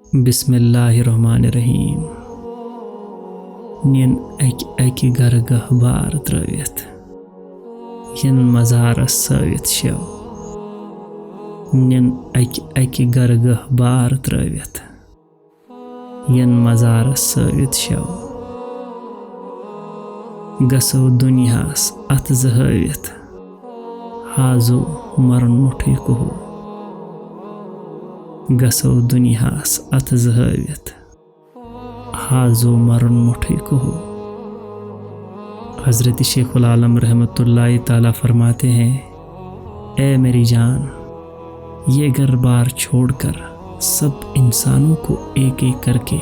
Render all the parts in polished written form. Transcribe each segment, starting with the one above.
बिस्मिल्लाहिर्रहमानिर्रहीम। निन अकि गरगह बार त्रवित यन मज़ारस सवित शव। निन अकि गरगह बार त्रवित यन मज़ारस सवित शव। गसो दुनियास अत जहवित हाजो मरन मुठि कुहु। गसो दुनियास अत जहवित हाजो मरन मुठि कुहु। हज़रत शेखुल आलम रहमतुल्लाहि ताला फरमाते हैं, ए मेरी जान, ये घर बार छोड़कर सब इंसानों को एक एक करके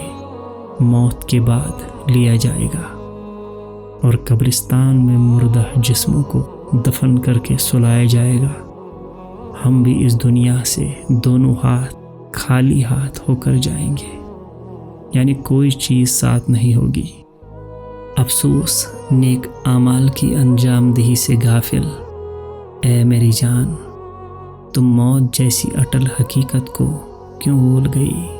मौत के बाद लिया जाएगा और कब्रिस्तान में मुर्दा जिस्मों को दफन करके सुलाया जाएगा। हम भी इस दुनिया से दोनों हाथ खाली हाथ होकर जाएंगे, यानी कोई चीज़ साथ नहीं होगी। अफसोस नेक आमाल की अंजामदही से गाफिल। ए मेरी जान, तुम मौत जैसी अटल हकीकत को क्यों भूल गई।